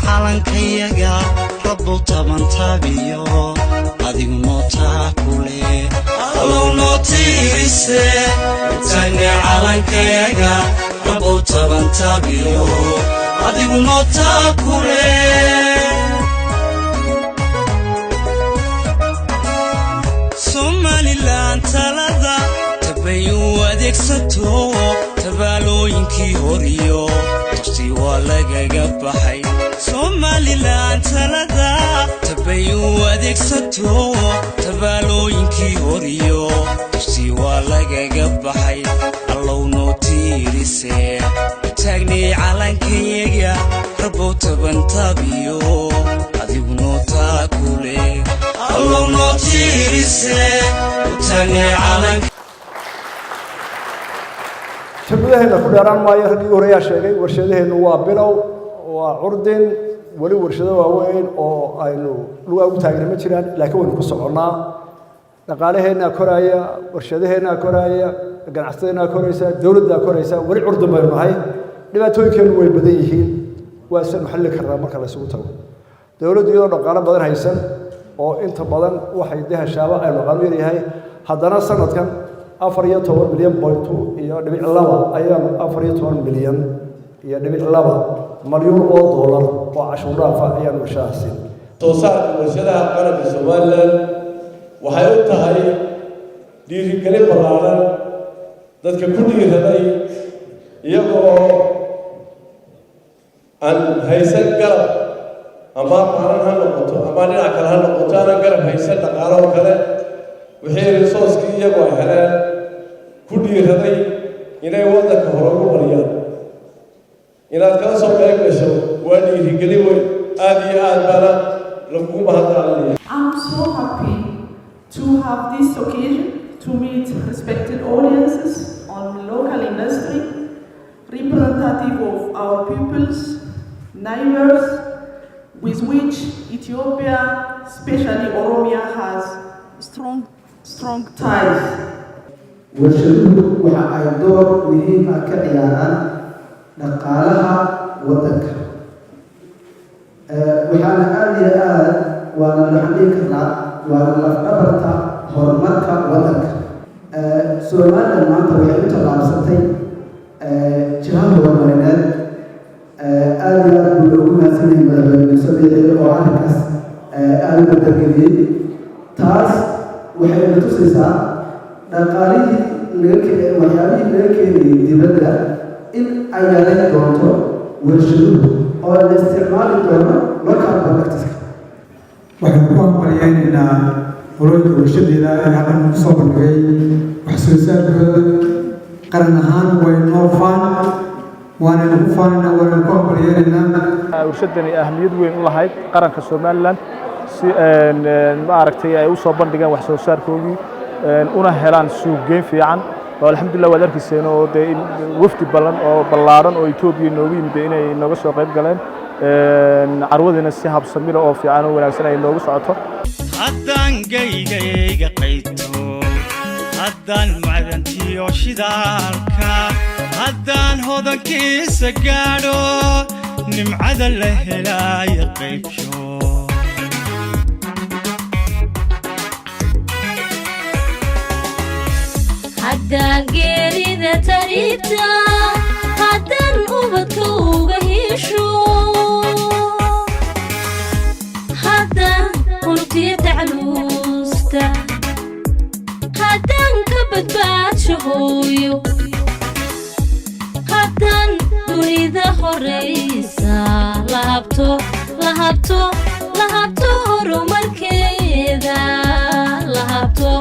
calankayaga rabbow taban taabiyo adigu noo taakule allow noo tiirise taagne calankayaga rabbow taban taabiyo adigu noo taakule Somaliland talada tabayu adeegsato tabaalooyinkii horiyo tusi waa lagaga baxay Somaliland talada tabayu adeegsato tabaalooyinkii horiyo tusi waa lagaga baxay allow noo tiirise taagne calankayaga rabbow taban taabiyo adigu noo taakule allow noo tiirise taagne calanka shirkadaheena ku dheeraan maayo raggii horeeyaa sheegay warshadaheenu waa bilow waa curdin weli warshado waaweyn oo aynu lugaa u taagna ma jiraan laakiin waynu ku soconnaa dhaqaalaheena koraya warshadaheena koraya ganacsadeena koraysa dawladda koraysa weli curdin baynu nahay dhibaatooyinkeenu way badan yihiin waa san xalli karnaa marka la isugu tago dawladdu iyadoo dhaqaale badan haysan oo inta badan waxay dahashaaba aynu qanu yahay haddana sanadkan 14 milyan iyo dhibic laba ayaan 14 milyan iyo dhibic laba malyan oo dollar oo cashuur dhaafa ayaan warshadahayn toosaarka warshadaha qaranka Soomaaliland waxay u tahay dhiirigelin ballaaran dadka ku dhiiraday iyagoo aan haysan garab ama maaran ha noqoto ama dhinac kale ha noqoto aan garab haysan dhaqaale oo kale wixii resource-kii iyagoo ay heleen ku dhiiraday inay waddanka hore ugu mariyaan inaad kala soo qayb gasho waa dhiirigelin weyn aad iyo aad baana lagugu mahadnaqayaa. I'm so happy to have this occasion to meet respected audiences on local industry, representative of our peoples, neighbors, with which Ethiopia, especially Oromia, has strong ties. warshaduhu waxa ay door muhiim ah ka ciyaaraan dhaqaalaha waddanka waxaana aad iyo aad waana la xallin karnaa waana lafdhabarta horumarka waddanka Soomaaliland maanta waxay u tallaabsatay jiha horumarineed aad iyo aad buu loogu mahadsanyahay madaxweyne Soomaaliya oo arrinkaas aad u dardargeliyey taas waxay na tusaysaa dhaqaalihii waxyaabihii laga keenayay dibadda in ay yarayn doonto warshaduhu oo la isticmaali doono local products-ka waxaan ku hambaliyaynaynaa qolooyinka warshadeeda ee halkan ku soo bandhigay wax soo saarkooda qaran ahaan way noo faan waanaynu ku faanaynaa waanaynu ku hambaliyaynaynaa warshadani ahmiyad weyn u lahayd qaranka Somaliland si maaragtay ay u soo bandhigaan wax soo saarkoodii una helaan suuqgeyn fiican oo alxamdulillah waad arkiiseen oo wafdi balan oo ballaaran oo Ethiopia noogu yimid inay naga soo qayb galeen carwadina si habsami leh oo fiican oo wanaagsan ay noogu socoto haddaan gaygayga qayto haddaan macdantiyo shidaalka haddaan hodankiisa gaadho nimcada la helaayo qaybsho haddaan geerida tariibta haddaan ubadka uga hesho haddaan qulubtiya tacluusta haddaan ka badbaadsho hooyo haddaan dunida horaysa lahabto horumarkeeda lahabto